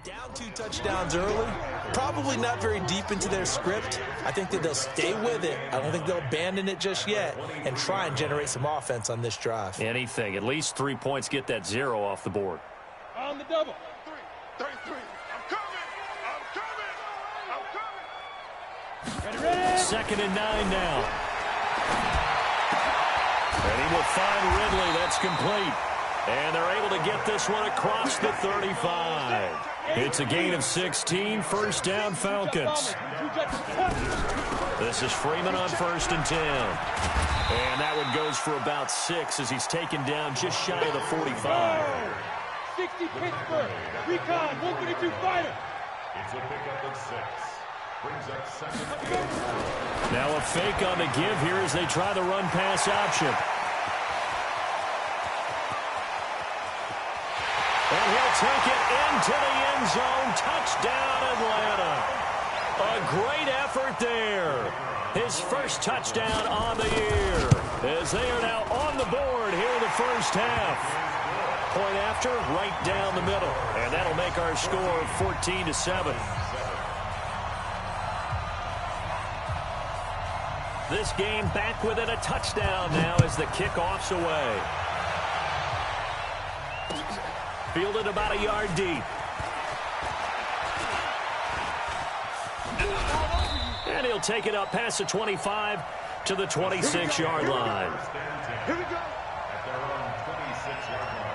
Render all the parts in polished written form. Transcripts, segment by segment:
Down 2 touchdowns early, probably not very deep into their script. I think that they'll stay with it. I don't think they'll abandon it just yet and try and generate some offense on this drive. Anything. At least 3 points, get that 0 off the board. On the double. 33. I'm coming. Ready. 2nd and 9 now. And he will find Ridley. That's complete. And they're able to get this one across the 35. It's a gain of 16, 1st down Falcons. This is Freeman on 1st and 10. And that one goes for about 6 as he's taken down just shy of the 45. 60 Pittsburgh. Recon, 132 fighter. It's a pickup of 6. Brings up 2nd. Now a fake on the give here as they try the run-pass option. And he'll take it into the end zone. Touchdown, Atlanta. A great effort there. His first touchdown on the year as they are now on the board here in the first half. Point after, right down the middle. And that'll make our score 14-7. This game back within a touchdown now as the kickoff's away. Fielded about a yard deep. And he'll take it up past the 25 to the 26-yard line. Here we go. At their own 26-yard line.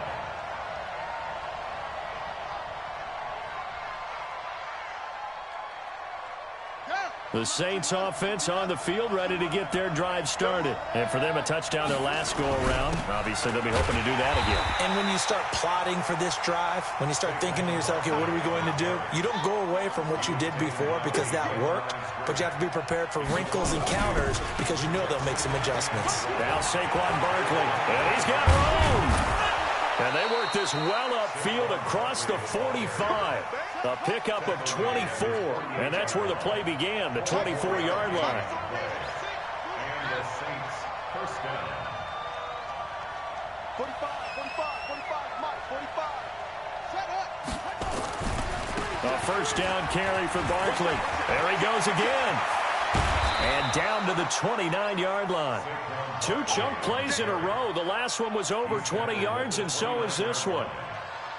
The Saints offense on the field, ready to get their drive started. And for them, a touchdown their last go-around. Obviously, they'll be hoping to do that again. And when you start plotting for this drive, when you start thinking to yourself, okay, what are we going to do? You don't go away from what you did before because that worked, but you have to be prepared for wrinkles and counters because you know they'll make some adjustments. Now Saquon Barkley, and he's got room. And they work this well upfield across the 45. A pickup of 24, and that's where the play began, the 24-yard line. And the Saints first down. 45, Mike, 45. Set up. A first down carry for Barkley. There he goes again. And down to the 29-yard line. 2 chunk plays in a row. The last one was over 20 yards, and so is this one.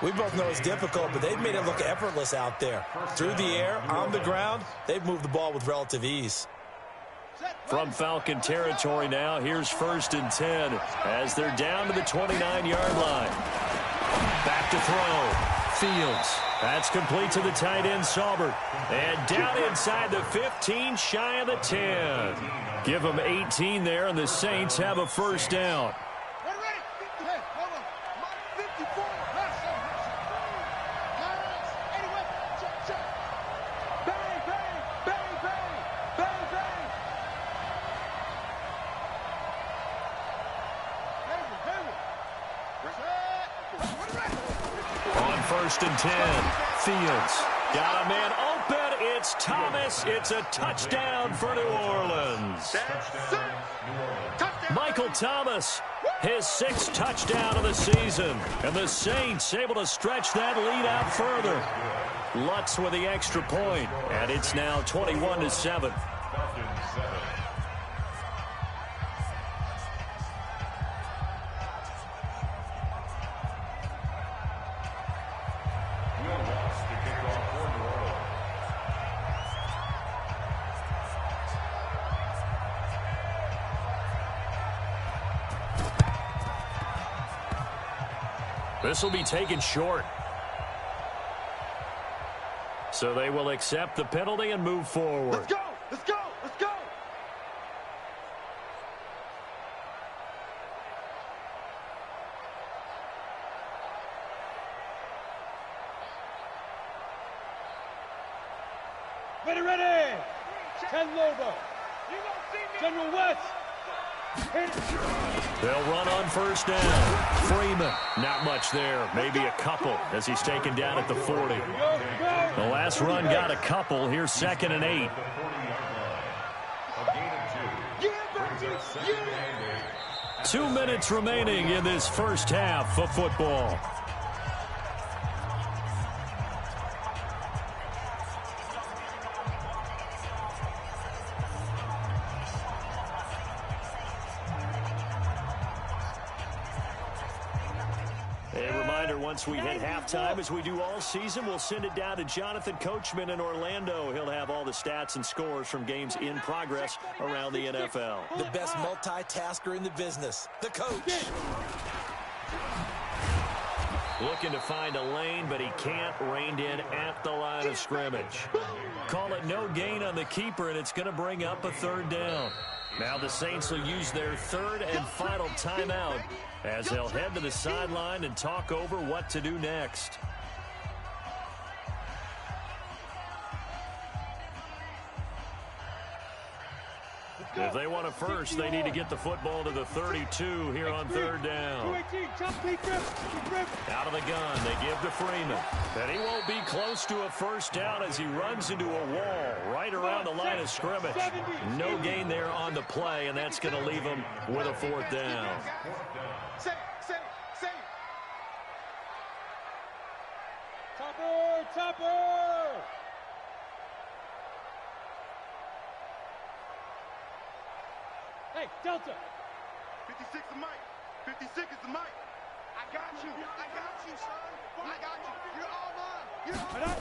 We both know it's difficult, but they've made it look effortless out there. Through the air, on the ground, they've moved the ball with relative ease. From Falcon territory now, here's 1st and 10 as they're down to the 29-yard line. Back to throw. Fields. That's complete to the tight end, Saubert. And down inside the 15, shy of the 10. Give them 18 there, and the Saints have a first down. On 1st and 10, Fields got a man open. It's Thomas. It's a touchdown for New Orleans. Michael Thomas, his 6th touchdown of the season. And the Saints able to stretch that lead out further. Lutz with the extra point, and it's now 21-7. This will be taken short. So they will accept the penalty and move forward. Let's go! Let's go! Let's go! Ready! 10 Lobo. General West. They'll run on 1st down. Freeman, not much there. Maybe a couple as he's taken down at the 40. The last run got a couple. Here's 2nd and 8. 2 minutes remaining in this first half of football. reminder, once we hit halftime, as we do all season, we'll send it down to Jonathan Coachman in Orlando. He'll have all the stats and scores from games in progress around the NFL. The best multitasker in the business, the coach. Looking to find a lane, but he can't. Reined in at the line of scrimmage. Call it no gain on the keeper, and it's going to bring up a third down. Now the Saints will use their third and final timeout as they'll head to the sideline and talk over what to do next. If they want a first, they need to get the football to the 32 here on third down. Out of the gun, they give to Freeman. And he won't be close to a first down as he runs into a wall right around the line of scrimmage. No gain there on the play, and that's going to leave him with a fourth down. Topper! Hey, Delta! 56 is Mike. 56 is the Mike. I got you, son. I got you. You're all mine. You're all mine.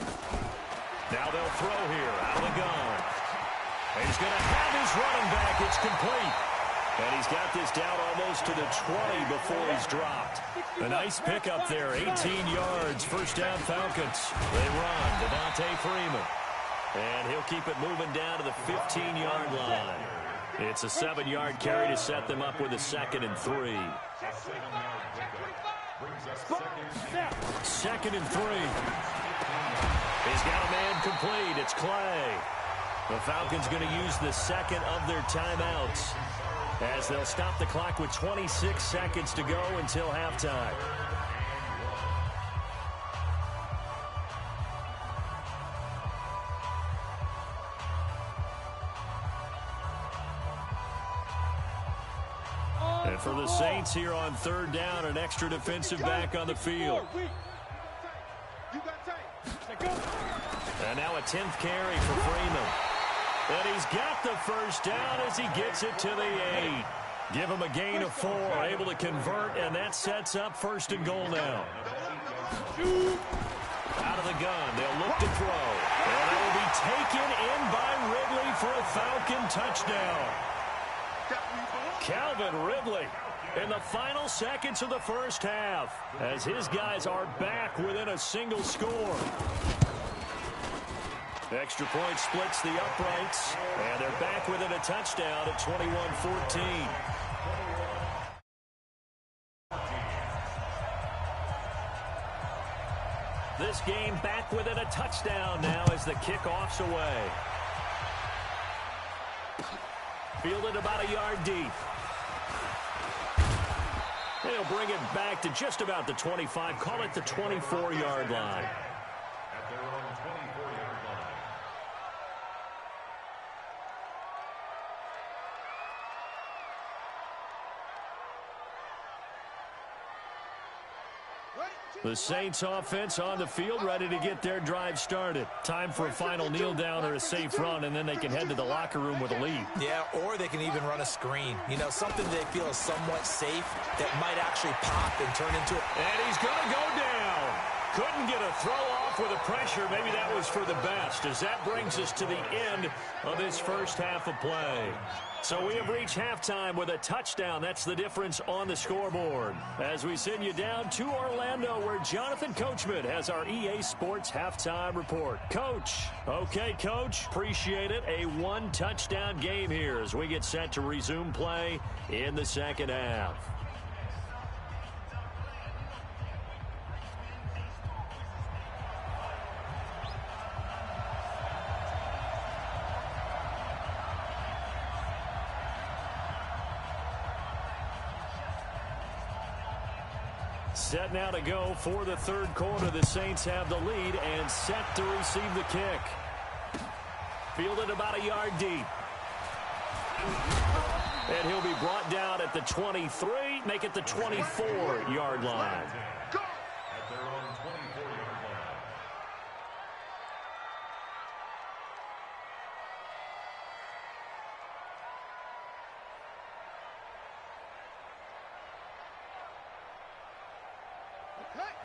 Now they'll throw here out of the gun. He's going to have his running back. It's complete. And he's got this down almost to the 20 before he's dropped. A nice pickup there, 18 yards. First down Falcons. They run. Devontae Freeman. And he'll keep it moving down to the 15-yard line. It's a 7-yard carry to set them up with a 2nd and 3. 2nd and 3. He's got a man complete. It's Clay. The Falcons going to use the second of their timeouts as they'll stop the clock with 26 seconds to go until halftime. And for the Saints here on third down, an extra defensive back on the field. And now a 10th carry for Freeman. And he's got the first down as he gets it to the 8. Give him a gain of 4, able to convert, and that sets up 1st and goal now. Out of the gun, they'll look to throw. And it will be taken in by Ridley for a Falcon touchdown. Calvin Ridley in the final seconds of the first half as his guys are back within a single score. Extra point splits the uprights, and they're back within a touchdown at 21-14. This game back within a touchdown now as the kickoff's away. Fielded about a yard deep. They'll bring it back to just about the 25. Call it the 24-yard line. At their own 24-yard line. The Saints offense on the field, ready to get their drive started. Time for a final kneel down or a safe run, and then they can head to the locker room with a lead. Yeah, or they can even run a screen. You know, something they feel is somewhat safe that might actually pop and turn into it. And he's going to go down. Couldn't get a throw off with the pressure. Maybe that was for the best, as that brings us to the end of this first half of play. So we have reached halftime with a touchdown. That's the difference on the scoreboard. As we send you down to Orlando, where Jonathan Coachman has our EA Sports halftime report. Coach. Okay, Coach. Appreciate it. A one-touchdown game here as we get set to resume play in the second half. Set now to go for the third quarter. The Saints have the lead and set to receive the kick. Fielded about a yard deep. And he'll be brought down at the 23, make it the 24-yard line. At their own 24-yard line.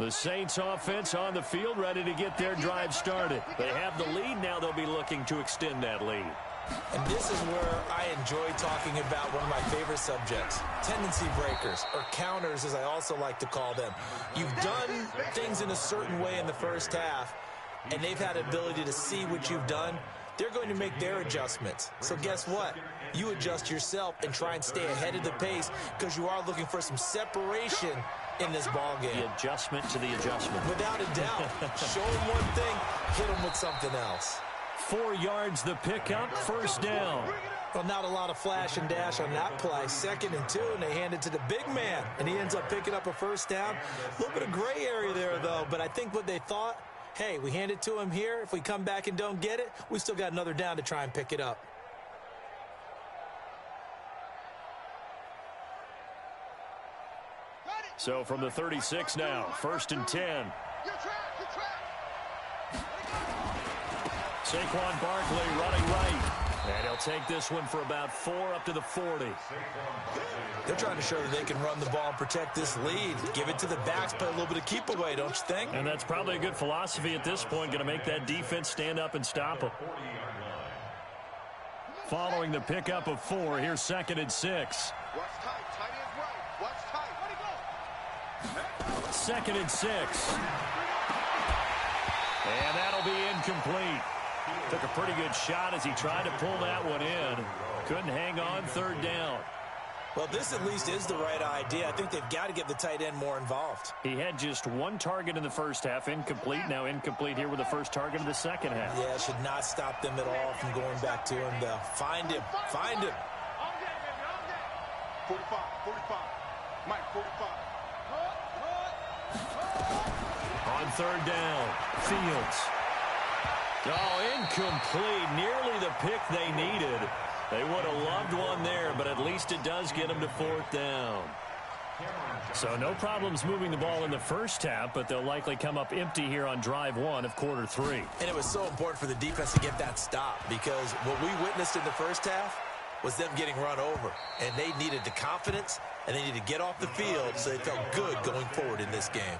The Saints offense on the field, ready to get their drive started. They have the lead. Now they'll be looking to extend that lead. And this is where I enjoy talking about one of my favorite subjects, tendency breakers, or counters as I also like to call them. You've done things in a certain way in the first half, and they've had the ability to see what you've done. They're going to make their adjustments. So guess what? You adjust yourself and try and stay ahead of the pace because you are looking for some separation in this ball game. The adjustment to the adjustment. Without a doubt. Show them one thing, hit them with something else. 4 yards the pickup, first down. Well, not a lot of flash and dash on that play. 2nd and 2, and they hand it to the big man, and he ends up picking up a first down. A little bit of gray area there, though, but I think what they thought, hey, we hand it to him here. If we come back and don't get it, we still got another down to try and pick it up. So from the 36 now, 1st and 10. Saquon Barkley running right. And he'll take this one for about 4 up to the 40. They're trying to show that they can run the ball and protect this lead. Give it to the backs, play a little bit of keep away, don't you think? And that's probably a good philosophy at this point, going to make that defense stand up and stop them. Following the pickup of 4, here's 2nd and 6. Watch tight. Tight ends right. Watch tight. 2nd and 6. And that'll be incomplete. Took a pretty good shot as he tried to pull that one in. Couldn't hang on, 3rd down. Well, this at least is the right idea. I think they've got to get the tight end more involved. He had just 1 target in the first half, incomplete. Now incomplete here with the first target of the second half. Yeah, it should not stop them at all from going back to him, though. Find him. Find him. 45. Mike, 45. On 3rd down, Fields. Oh, incomplete. Nearly the pick they needed. They would have loved one there, but at least it does get them to 4th down. So no problems moving the ball in the first half, but they'll likely come up empty here on drive 1 of quarter 3. And it was so important for the defense to get that stop because what we witnessed in the first half was them getting run over. And they needed the confidence, and they needed to get off the field so they felt good going forward in this game.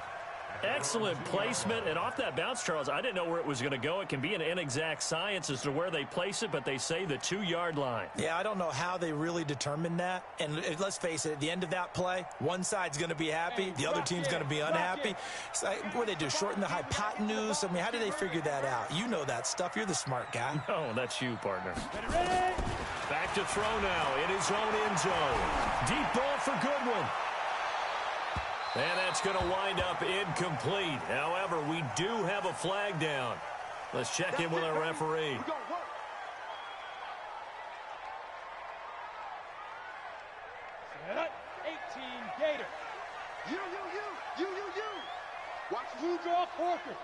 Excellent placement, and off that bounce, Charles, I didn't know where it was going to go. It can be an inexact science as to where they place it, but they say the 2-yard line. Yeah, I don't know how they really determined that. And let's face it, at the end of that play, one side's going to be happy, the other team's going to be unhappy. So, what do they do, shorten the hypotenuse? I mean, how do they figure that out? You know that stuff. You're the smart guy. Oh, that's you, partner. Back to throw now in his own end zone. Deep ball for Goodwin. And that's going to wind up incomplete. However, we do have a flag down. Let's check in with our referee. 18 Gator. You. Watch Blue draw Corker.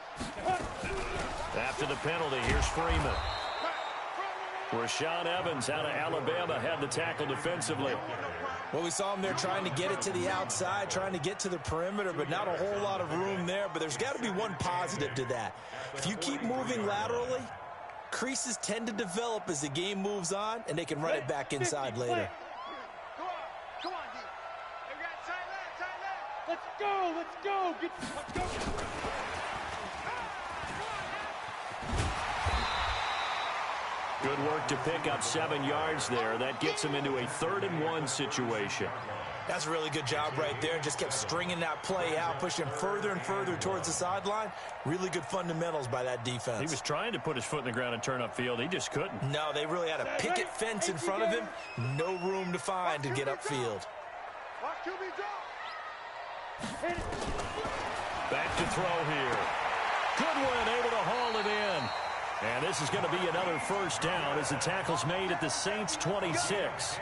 After the penalty, here's Freeman. Rashaan Evans out of Alabama had the tackle defensively. Well, we saw him there trying to get it to the outside, trying to get to the perimeter, but not a whole lot of room there. But there's got to be one positive to that. If you keep moving laterally, creases tend to develop as the game moves on, and they can run it back inside later. Go on, D. They got tight left. Let's go. Let's go. Good work to pick up 7 yards there. That gets him into a 3rd and 1 situation. That's a really good job right there. Just kept stringing that play out, pushing him further and further towards the sideline. Really good fundamentals by that defense. He was trying to put his foot in the ground and turn upfield. He just couldn't. No, they really had a picket fence in front of him. No room to find to get upfield. Watch QB draw. Back to throw here. Goodwin able to haul it in. And this is going to be another first down as the tackle's made at the Saints 26.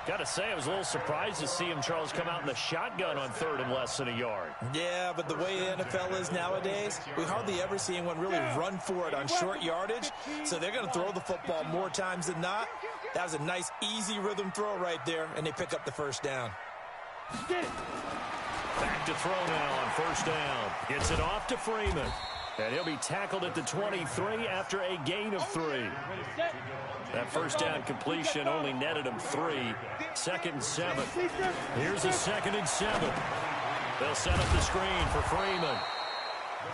Got to say, I was a little surprised to see him, Charles, come out in the shotgun on 3rd and less than a yard. Yeah, but the way the NFL is nowadays, we hardly ever see anyone really run for it on short yardage. So they're going to throw the football more times than not. That was a nice, easy rhythm throw right there, and they pick up the first down. Back to throw now on 1st down. Gets it off to Freeman. And he'll be tackled at the 23 after a gain of 3. That first down completion only netted him 3. 2nd and 7. Here's a 2nd and 7. They'll set up the screen for Freeman.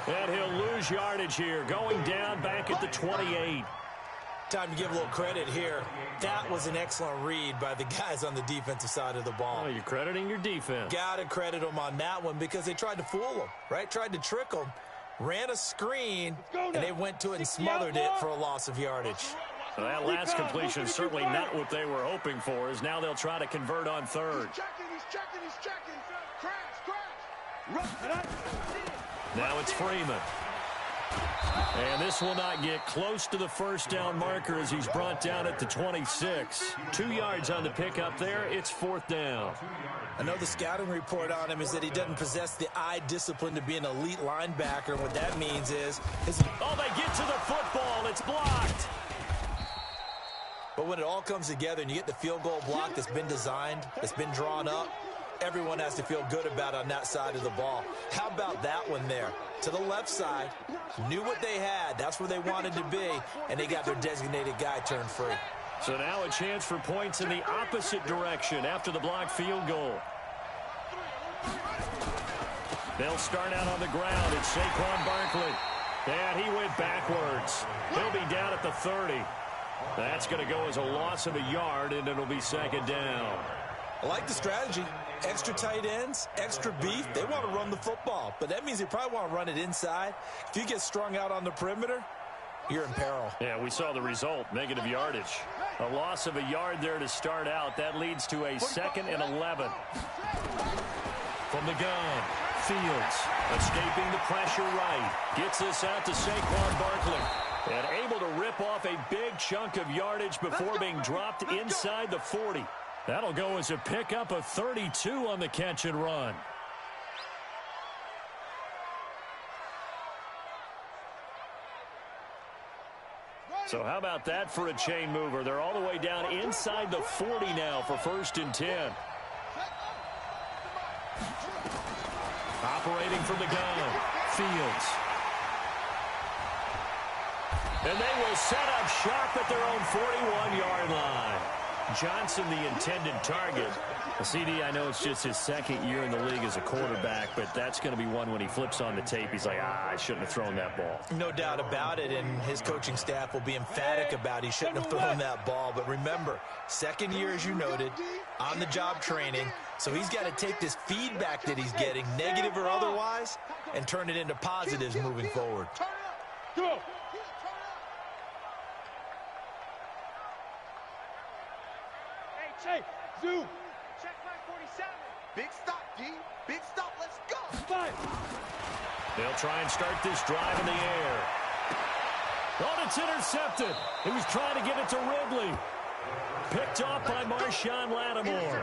And he'll lose yardage here, going down back at the 28. Time to give a little credit here. That was an excellent read by the guys on the defensive side of the ball. Oh, you're crediting your defense. Got to credit them on that one because they tried to fool them, right? Tried to trick them. Ran a screen, and they went to it and smothered it for a loss of yardage. So that last completion is certainly not what they were hoping for, as now they'll try to convert on third. He's checking. Crash. Now it's Freeman. And this will not get close to the first down marker as he's brought down at the 26. 2 yards on the pickup there. It's 4th down. I know the scouting report on him is that he doesn't possess the eye discipline to be an elite linebacker. What that means is oh, they get to the football. It's blocked. But when it all comes together and you get the field goal block that's been designed, that's been drawn up, everyone has to feel good about on that side of the ball. How about that one there? To the left side, knew what they had. That's where they wanted to be, and they got their designated guy turned free. So now a chance for points in the opposite direction after the blocked field goal. They'll start out on the ground. It's Saquon Barkley. And he went backwards. He'll be down at the 30. That's going to go as a loss of a yard, and it'll be 2nd down. I like the strategy. Extra tight ends, extra beef. They want to run the football, but that means they probably want to run it inside. If you get strung out on the perimeter, you're in peril. Yeah, we saw the result, negative yardage. A loss of a yard there to start out. That leads to a 2nd and 11. From the gun, Fields escaping the pressure right. Gets this out to Saquon Barkley. And able to rip off a big chunk of yardage before being dropped inside the 40. That'll go as a pickup of 32 on the catch and run. So how about that for a chain mover? They're all the way down inside the 40 now for 1st and 10. Operating from the gun, Fields. And they will set up shop at their own 41-yard line. Johnson, the intended target. CD, I know it's just his 2nd year in the league as a quarterback, but that's going to be one when he flips on the tape. He's like, I shouldn't have thrown that ball. No doubt about it, and his coaching staff will be emphatic about he shouldn't have thrown that ball. But remember, 2nd year, as you noted, on-the-job training, so he's got to take this feedback that he's getting, negative or otherwise, and turn it into positives moving forward. Go! Hey, zoom! Check my 47. Big stop, D. Big stop. Let's go. 5. They'll try and start this drive in the air. Oh, it's intercepted. He was trying to get it to Ridley. Picked off by Marshawn Lattimore.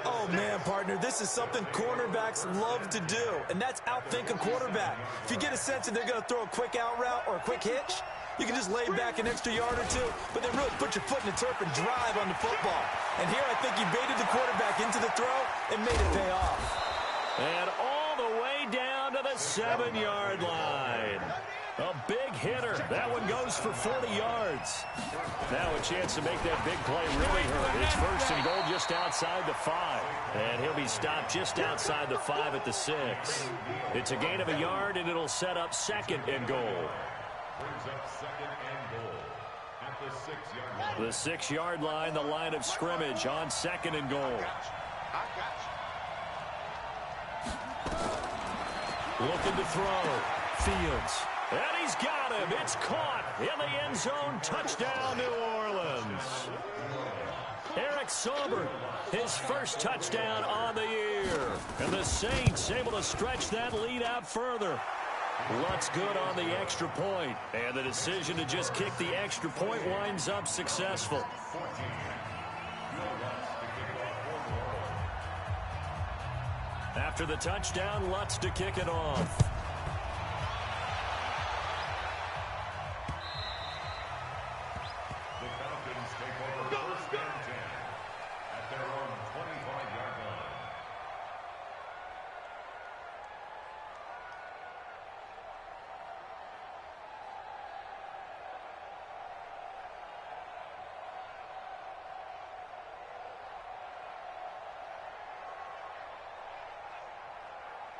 Oh, man, partner, this is something cornerbacks love to do, and that's outthink a quarterback. If you get a sense that they're going to throw a quick out route or a quick hitch, you can just lay back an extra yard or two, but then really put your foot in the turf and drive on the football. And here I think he baited the quarterback into the throw and made it pay off. And all the way down to the 7-yard line. A big hitter. That one goes for 40 yards. Now a chance to make that big play really hurt. It's 1st and goal just outside the 5. And he'll be stopped just outside the 5 at the 6. It's a gain of a yard, and it'll set up 2nd and goal. Brings up 2nd and goal at the 6-yard line. The 6-yard line, the line of scrimmage on 2nd and goal. Looking to throw. Fields. And he's got him. It's caught in the end zone. Touchdown, New Orleans. Eric Sauber, his first touchdown on the year. And the Saints able to stretch that lead out further. Lutz good on the extra point. And the decision to just kick the extra point winds up successful. After the touchdown, Lutz to kick it off. The Falcons take over 1st and 10 at their own 25-yard line.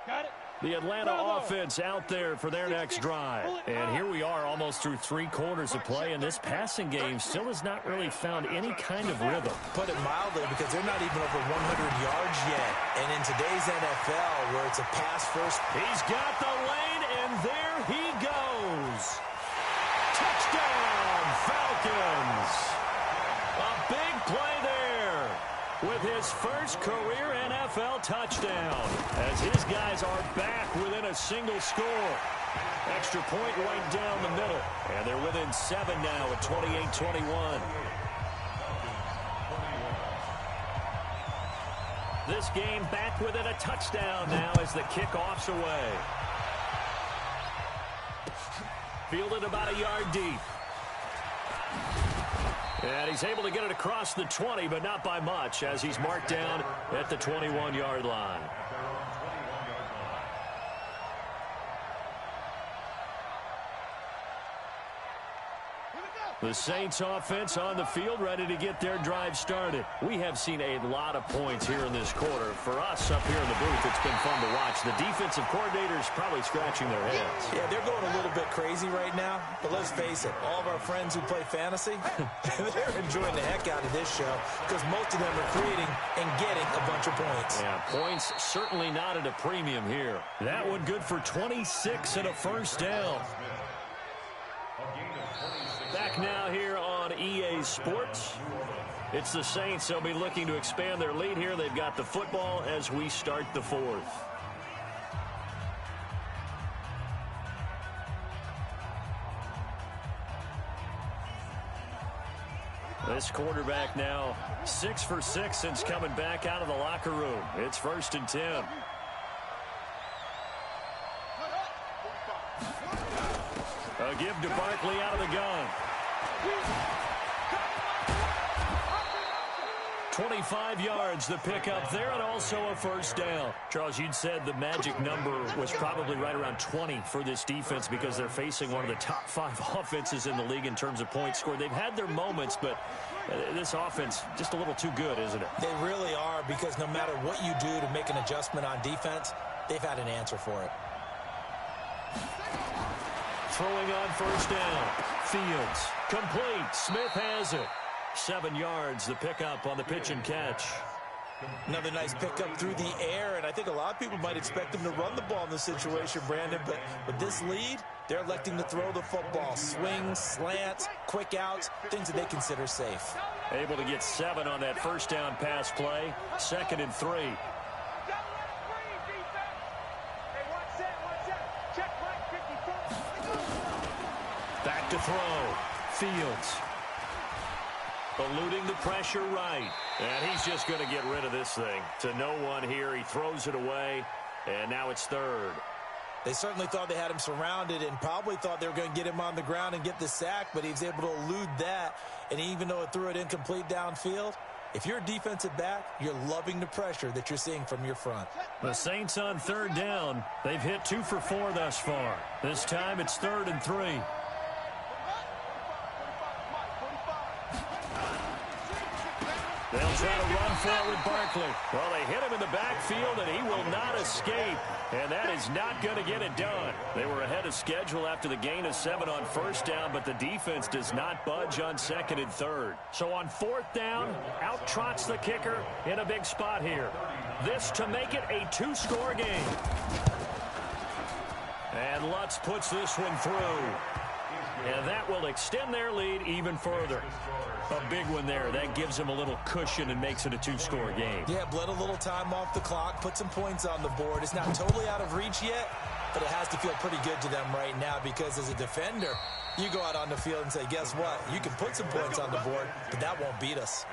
Got it. The Atlanta offense out there for their next drive. And here we are almost through 3 quarters of play, and this passing game still has not really found any kind of rhythm. Put it mildly, because they're not even over 100 yards yet. And in today's NFL, where it's a pass first. He's got the lane, and there he goes. Touchdown, Falcons. A big play there with his first career NFL touchdown, as his guys are back within a single score. Extra point right down the middle, and they're within 7 now at 28-21. This game back within a touchdown now as the kickoff's away. Fielded about a yard deep. And he's able to get it across the 20, but not by much, as he's marked down at the 21-yard line. The Saints offense on the field, ready to get their drive started. We have seen a lot of points here in this quarter. For us up here in the booth, it's been fun to watch. The defensive coordinators probably scratching their heads. Yeah, they're going a little bit crazy right now. But let's face it, all of our friends who play fantasy, they're enjoying the heck out of this show, because most of them are creating and getting a bunch of points. Yeah, points certainly not at a premium here. That one good for 26 and a first down. Back now here on EA Sports. It's the Saints. They'll be looking to expand their lead here. They've got the football as we start the 4th. This quarterback now 6 for 6 since coming back out of the locker room. It's 1st and 10. A give to Barkley out of the gun. 25 yards, the pickup there, and also a first down. Charles, you'd said the magic number was probably right around 20 for this defense, because they're facing one of the top 5 offenses in the league in terms of points scored. They've had their moments, but this offense just a little too good, isn't it? They really are, because no matter what you do to make an adjustment on defense, they've had an answer for it. Throwing on first down. Fields. Complete. Smith has it. 7 yards, the pickup on the pitch and catch. Another nice pickup through the air, and I think a lot of people might expect them to run the ball in this situation, Brandon, but with this lead, they're electing to throw the football. Swings, slants, quick outs, things that they consider safe. Able to get 7 on that first down pass play. 2nd and 3. Back to throw. Fields. Eluding the pressure right. And he's just going to get rid of this thing. To no one here. He throws it away. And now it's 3rd. They certainly thought they had him surrounded and probably thought they were going to get him on the ground and get the sack, but he was able to elude that. And even though it threw it incomplete downfield, if you're a defensive back, you're loving the pressure that you're seeing from your front. The Saints on 3rd down. They've hit 2 for 4 thus far. This time it's 3rd and 3. They'll try to run for it with Barkley. Well, they hit him in the backfield, and he will not escape. And that is not going to get it done. They were ahead of schedule after the gain of 7 on first down, but the defense does not budge on 2nd and 3rd. So on 4th down, out trots the kicker in a big spot here. This to make it a 2-score game. And Lutz puts this one through. And that will extend their lead even further. A big one there. That gives them a little cushion and makes it a 2-score game. Yeah, bled a little time off the clock, put some points on the board. It's not totally out of reach yet, but it has to feel pretty good to them right now, because as a defender, you go out on the field and say, guess what? You can put some points on the board, but that won't beat us.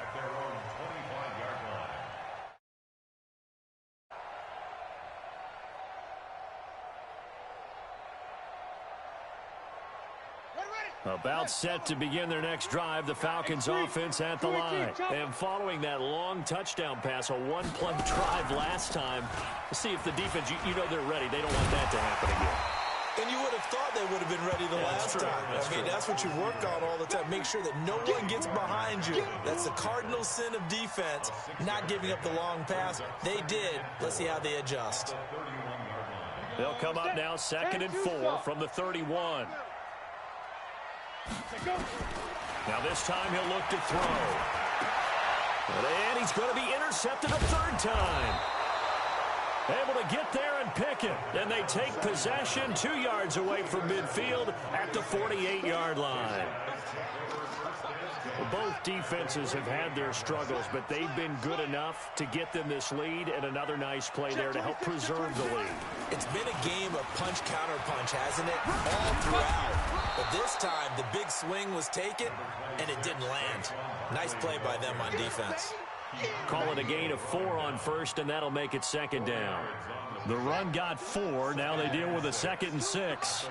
About set to begin their next drive, the Falcons offense at the line. And following that long touchdown pass, a one-play drive last time, see if the defense, you know they're ready. They don't want that to happen again. And you would have thought they would have been ready the last time. I mean, that's what you work on all the time. Make sure that no one gets behind you. That's the cardinal sin of defense, not giving up the long pass. They did. Let's see how they adjust. They'll come up now 2nd and 4 from the 31. Now this time he'll look to throw. And he's going to be intercepted a 3rd time. Able to get there and pick it. And they take possession 2 yards away from midfield at the 48-yard line. Well, both defenses have had their struggles, but they've been good enough to get them this lead, and another nice play there to help preserve the lead. It's been a game of punch-counter-punch, hasn't it? All throughout. But this time, the big swing was taken, and it didn't land. Nice play by them on defense. Call it a gain of 4 on first, and that'll make it 2nd down. The run got 4. Now they deal with a 2nd and 6.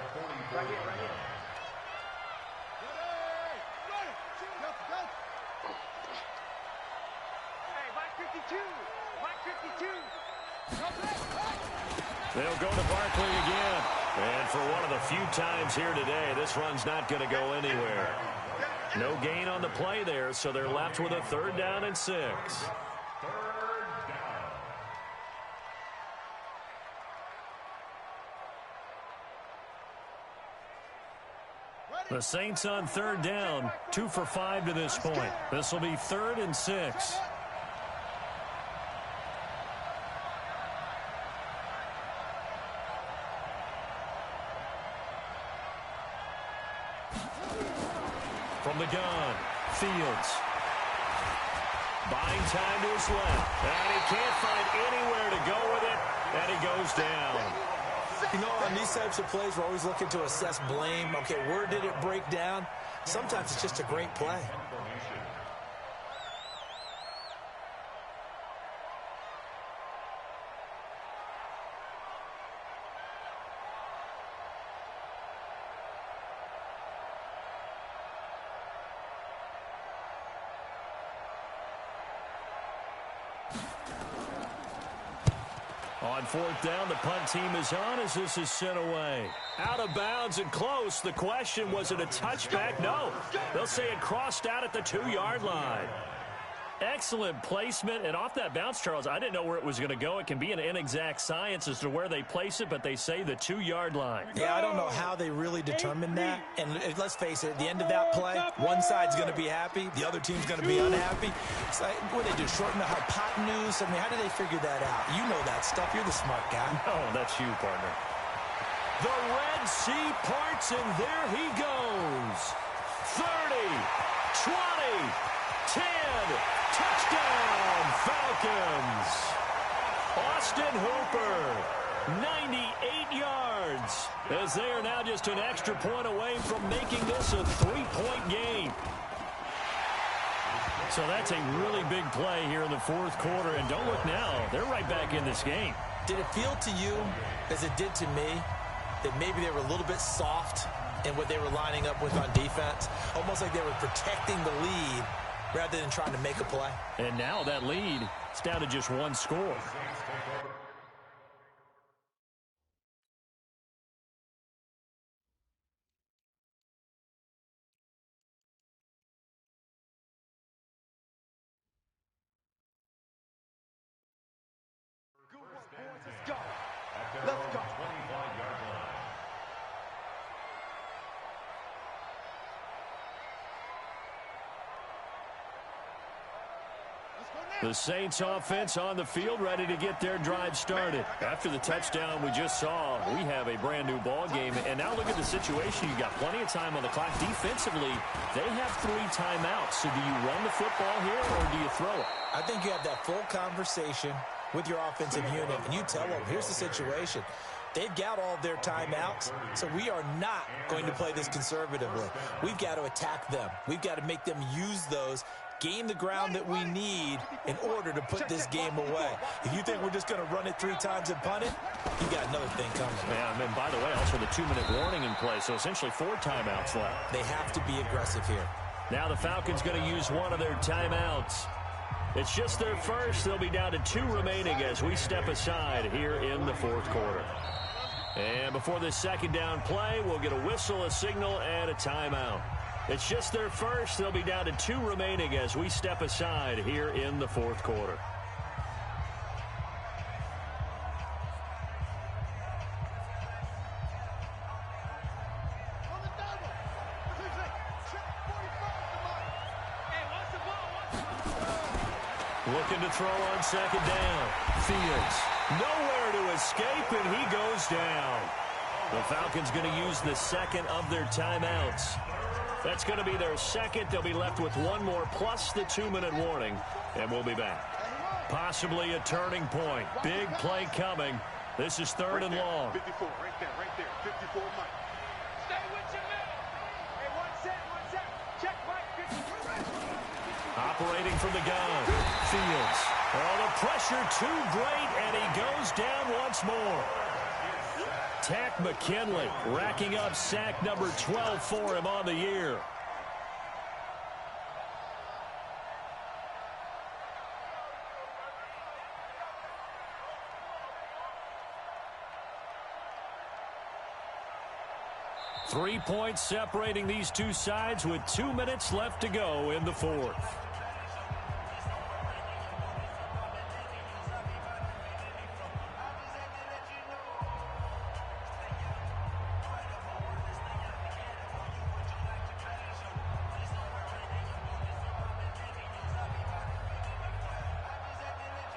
They'll go to Barkley again. And for one of the few times here today, this run's not going to go anywhere. No gain on the play there, so they're left with a 3rd down and 6. The Saints on 3rd down, 2 for 5 to this point. This will be 3rd and 6. From the gun, Fields. Buying time to his left. And he can't find anywhere to go with it, and he goes down. You know, on these types of plays, we're always looking to assess blame. Okay, where did it break down? Sometimes it's just a great play. On 4th down, the punt team is on as this is sent away. Out of bounds and close. The question, was it a touchback? No. They'll say it crossed out at the 2-yard line. Excellent placement. And off that bounce, Charles, I didn't know where it was going to go. It can be an inexact science as to where they place it, but they say the 2-yard line. Yeah, I don't know how they really determined that. And let's face it, at the end of that play, one side's going to be happy, the other team's going to be unhappy. It's like, what do they do, shorten the hypotenuse? I mean, how do they figure that out? You know that stuff. You're the smart guy. Oh, that's you, partner. The Red Sea parts, and there he goes. 30, 20, 10, touchdown, Falcons. Austin Hooper, 98 yards, as they are now just an extra point away from making this a 3-point game. So that's a really big play here in the 4th quarter, and don't look now, they're right back in this game. Did it feel to you, as it did to me, that maybe they were a little bit soft in what they were lining up with on defense? Almost like they were protecting the lead rather than trying to make a play. And now that lead is down to just 1 score. Good work, boys. Let's go. Let's go. 25-yard line. The Saints offense on the field, ready to get their drive started. After the touchdown we just saw, we have a brand new ball game. And now look at the situation. You've got plenty of time on the clock. Defensively, they have 3 timeouts. So do you run the football here or do you throw it? I think you have that full conversation with your offensive unit, and you tell them, here's the situation. They've got all their timeouts, so we are not going to play this conservatively. We've got to attack them. We've got to make them use those, gain the ground that we need in order to put this game away. If you think we're just going to run it 3 times and punt it, you got another thing coming. Yeah, and by the way, also the 2-minute warning in play, so essentially 4 timeouts left. They have to be aggressive here. Now the Falcons going to use one of their timeouts. It's just their first. They'll be down to 2 remaining as we step aside here in the 4th quarter. And before this 2nd down play, we'll get a whistle, a signal, and a timeout. It's just their first. They'll be down to 2 remaining as we step aside here in the 4th quarter. Looking to throw on second down. Fields nowhere to escape, and he goes down. The Falcons going to use the second of their timeouts. That's going to be their second. They'll be left with one more plus the 2-minute warning, and we'll be back. Possibly a turning point. Big play coming. This is third and long. 54, right there. 54, Mike. Stay with your man. Hey, one set. Check, Mike. 54. Operating from the gun. Fields. Oh, the pressure too great, and he goes down once more. Tack McKinley racking up sack number 12 for him on the year. Three points separating these two sides with 2 minutes left to go in the fourth.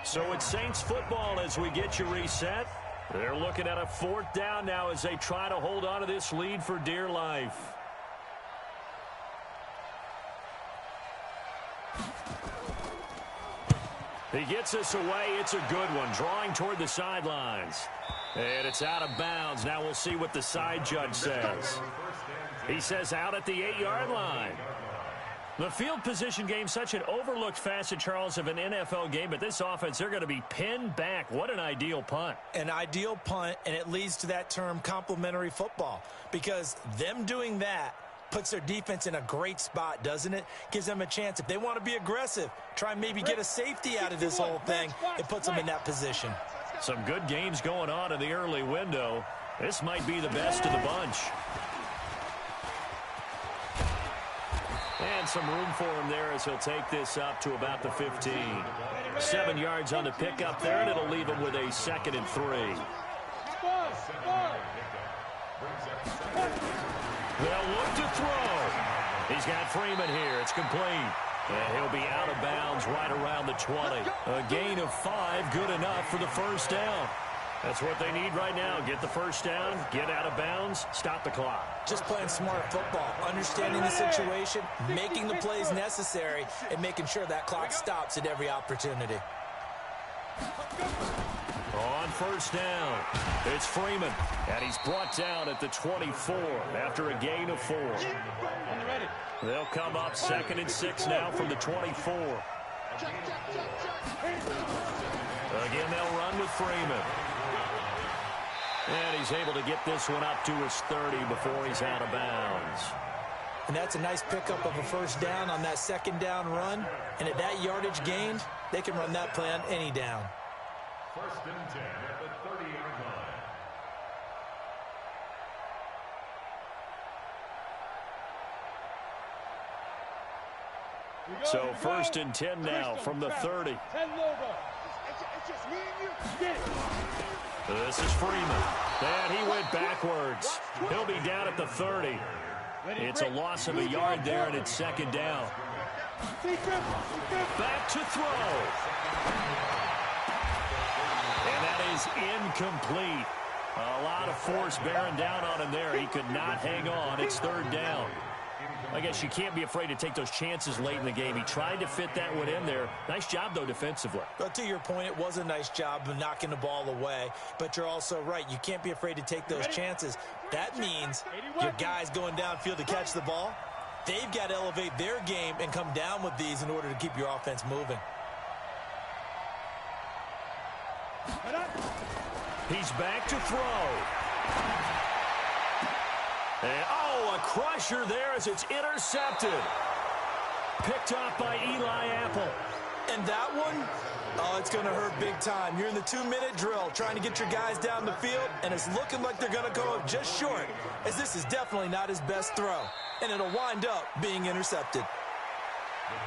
So it's Saints football as we get you reset. They're looking at a fourth down now as they try to hold on to this lead for dear life. He gets us away. It's a good one, drawing toward the sidelines. And it's out of bounds. Now we'll see what the side judge says. He says out at the 8-yard line. The field position game, such an overlooked facet, Charles, of an NFL game. But this offense, they're going to be pinned back. What an ideal punt. An ideal punt, and it leads to that term complementary football. Because them doing that puts their defense in a great spot, doesn't it? Gives them a chance. If they want to be aggressive, try and maybe get a safety out of this whole thing. It puts them in that position. Some good games going on in the early window. This might be the best of the bunch. And some room for him there as he'll take this up to about the 15. 7 yards on the pickup there, and it'll leave him with a 2nd and 3. They'll look to throw. He's got Freeman here. It's complete. And he'll be out of bounds right around the 20. A gain of 5, good enough for the first down. That's what they need right now. Get the first down, get out of bounds, stop the clock. Just playing smart football, understanding the situation, making the plays necessary, and making sure that clock stops at every opportunity. On first down, it's Freeman, and he's brought down at the 24 after a gain of 4. They'll come up 2nd and 6 now from the 24. Again, they'll run with Freeman. And he's able to get this one up to his 30 before he's out of bounds. And that's a nice pickup of a first down on that 2nd down run. And at that yardage gained, they can run that play on any down. 1st and 10 at the 30-yard line. So 1st and 10 now from the 30. It's just me and you. Get it. This is Freeman. And he went backwards. He'll be down at the 30. It's a loss of a yard there, and it's 2nd down. Back to throw. And that is incomplete. A lot of force bearing down on him there. He could not hang on. It's 3rd down. I guess you can't be afraid to take those chances late in the game. He tried to fit that one in there. Nice job, though, defensively. But to your point, it was a nice job of knocking the ball away. But you're also right. You can't be afraid to take those chances. That means your guys going downfield to catch the ball, they've got to elevate their game and come down with these in order to keep your offense moving. He's back to throw. And, oh, a crusher there as it's intercepted. Picked off by Eli Apple. And that one, oh, it's going to hurt big time. You're in the 2-minute drill trying to get your guys down the field, and it's looking like they're going to go up just short, as this is definitely not his best throw. And it'll wind up being intercepted. The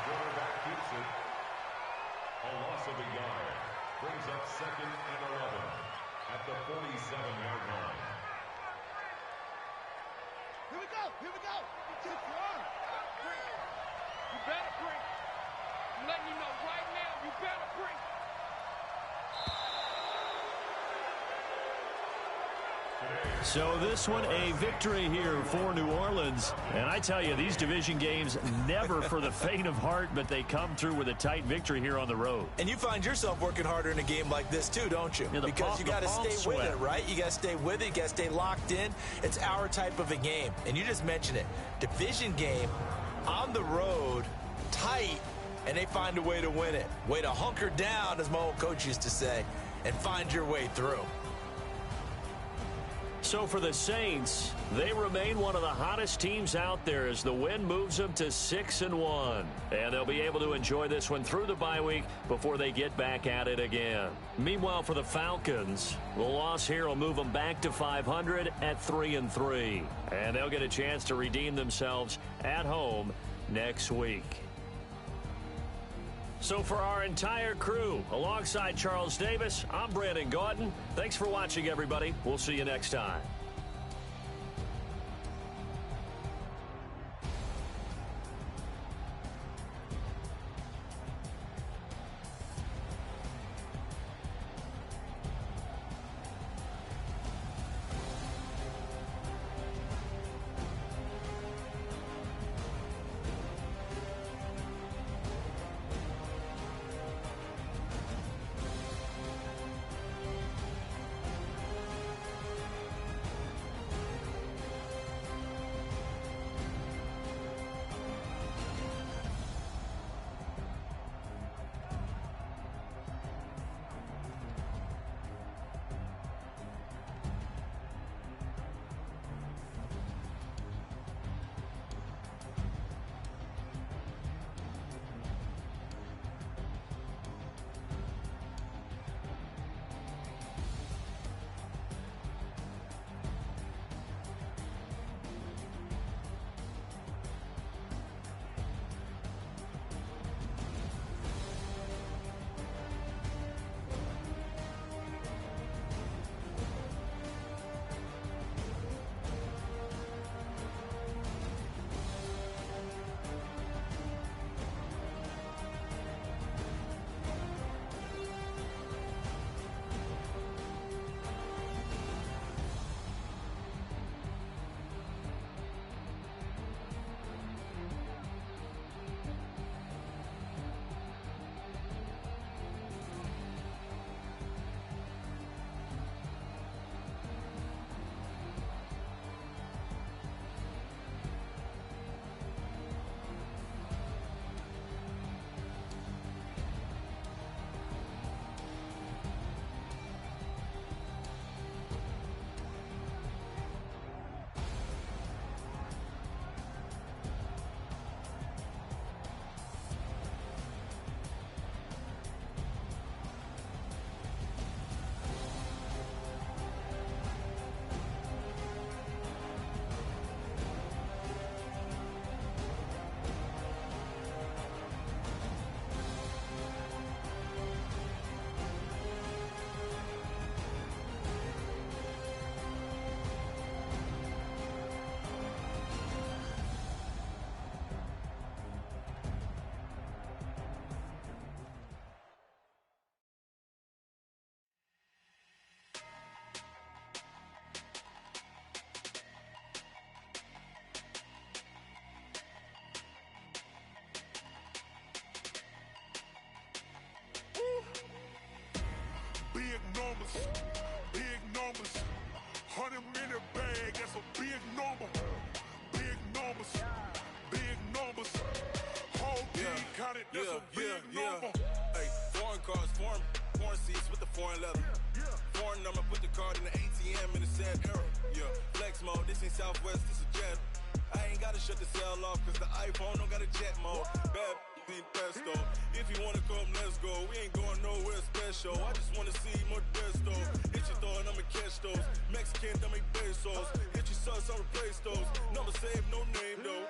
quarterback keeps it. A loss of a yard. Brings up 2nd and 11 at the 47-yard line. Here we go. Here we go. You better bring. You I'm letting you know right now, you better bring. So this one, a victory here for New Orleans. And I tell you, these division games, never for the faint of heart, but they come through with a tight victory here on the road. And you find yourself working harder in a game like this too, don't you? Yeah, because you got to stay with it, right? You got to stay with it. You got to stay locked in. It's our type of a game. And you just mentioned it. Division game, on the road, tight, and they find a way to win it. Way to hunker down, as my old coach used to say, and find your way through. So for the Saints, they remain one of the hottest teams out there as the win moves them to 6-1. And they'll be able to enjoy this one through the bye week before they get back at it again. Meanwhile, for the Falcons, the loss here will move them back to 500 at 3-3. And they'll get a chance to redeem themselves at home next week. So for our entire crew, alongside Charles Davis, I'm Brandon Gaudin. Thanks for watching, everybody. We'll see you next time. Big numbers, 100-minute bag, that's a big number. Big numbers, big numbers. Whole team counted, that's a big number. Hey, foreign cars, foreign seats with the foreign leather. Foreign number, put the card in the ATM in the sad era. Yeah, flex mode, this ain't Southwest, this is Jet. I ain't gotta shut the cell off, cause the iPhone don't got a jet mode. Bad need pesto. If you wanna come, let's go. We ain't going nowhere special. I just wanna see more desto. Hit your throw and I'ma catch those. Mexican, I make pesos. Hit your sauce, I'll replace those. Number save, no name though.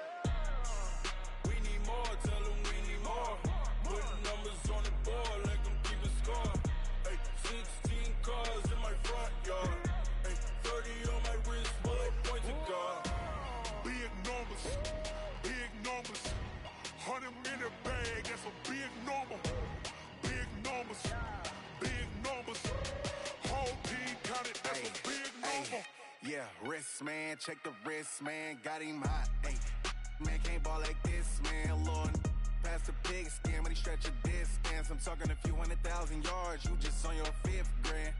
We need more, tell them we need more. Put numbers on the board like I'm keeping score. Hey, 16 cars in my front yard. Hey, 30 on my wrist, bullet point to God. Big numbers, 100-minute bag, that's a big number. count it, that's a big number. Yeah, wrist, man, check the wrist, man, got him hot. Ay, man, can't ball like this, man, Lord. Past the pig skin when he stretch a distance. I'm talking a few 100,000 yards, you just on your 5th grand.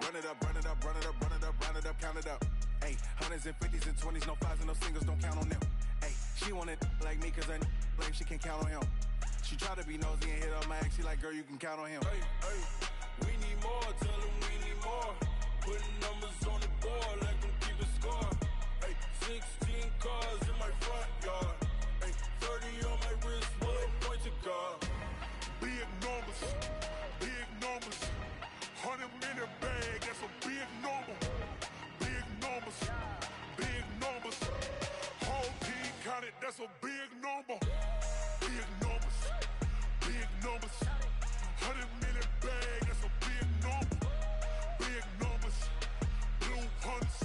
Run it up, run it up, run it up, run it up, run it up, count it up. Ay, hundreds and 50s and 20s, no 5s and no singles, don't count on them. Ay, she want it like me cause her blame, she can't count on him. She try to be nosy and hit up my ex, she like, girl, you can count on him. Hey, hey, we need more, tell them we need more. Putting numbers on the board, let them keep a score. Hey, 16 cars in my front yard. Hey, 30 on my wrist, bullet point to God. Big numbers, 100-minute bag, that's a big number. Big numbers, whole team count it, that's a big number. Big numbers, 100-minute bag, that's a big number. Big numbers, blue hunts,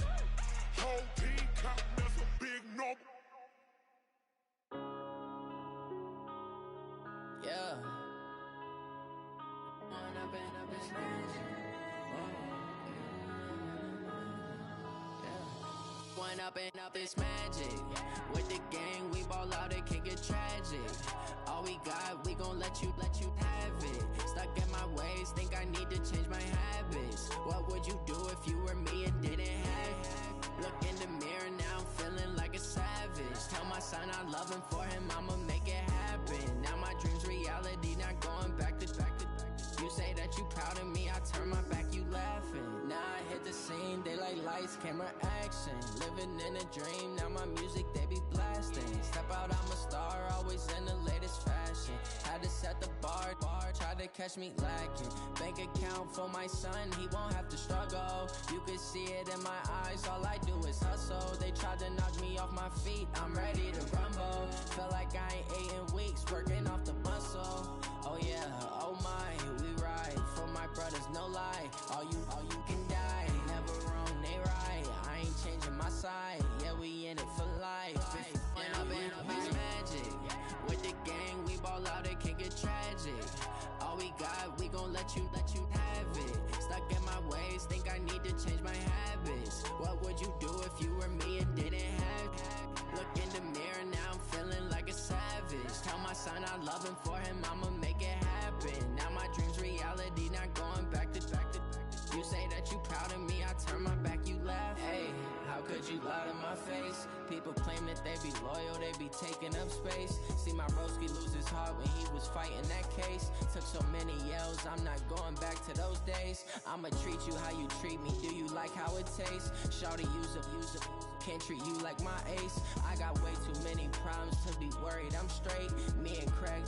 whole team count, that's a big number. Yeah. One up and up is magic. With the gang, we ball out, it can get tragic. All we got, we gon' let you have it. Stuck in my ways, think I need to change my habits. What would you do if you were me and didn't have it? Look in the mirror, now I'm feeling like a savage. Tell my son I love him, for him I'ma make it happen. Now my dream's reality, not going back to. You say that you proud of me, I turn my back, you laughing. Now I hit the scene, they like lights, camera, action. Living in a dream, now my music, they be blasting. Step out, I'm a star, always in the latest fashion. Had to set the bar, try to catch me lacking. Bank account for my son, he won't have to struggle. You can see it in my eyes, all I do is hustle. They tried to knock me off my feet, I'm ready to rumble. Feel like I ain't ate in weeks, working off the muscle. Oh yeah, oh my, we ride for my brothers, no lie. All you can die, never wrong, they right. I ain't changing my side, yeah, we in it for life. And I've been magic. With the gang, we ball out, it can get tragic. All we got, we gon' let you have it. Stuck in my ways, think I need to change my habits. What would you do if you were me and didn't have it? Look in the mirror, now I'm feeling like a savage. Tell my son I love him, for him I'ma make it happen. Now my dream's reality, not going back to. You say that you proud of me, I turn my back, you laugh. Hey, how could you lie to my face? People claim that they be loyal, they be taking up space. See my broski lose his heart when he was fighting that case. Took so many yells, I'm not going back to those days. I'ma treat you how you treat me, do you like how it tastes? Shawty, use up, can't treat you like my ace. I got way too many problems to be worried, I'm straight. Me and Craig.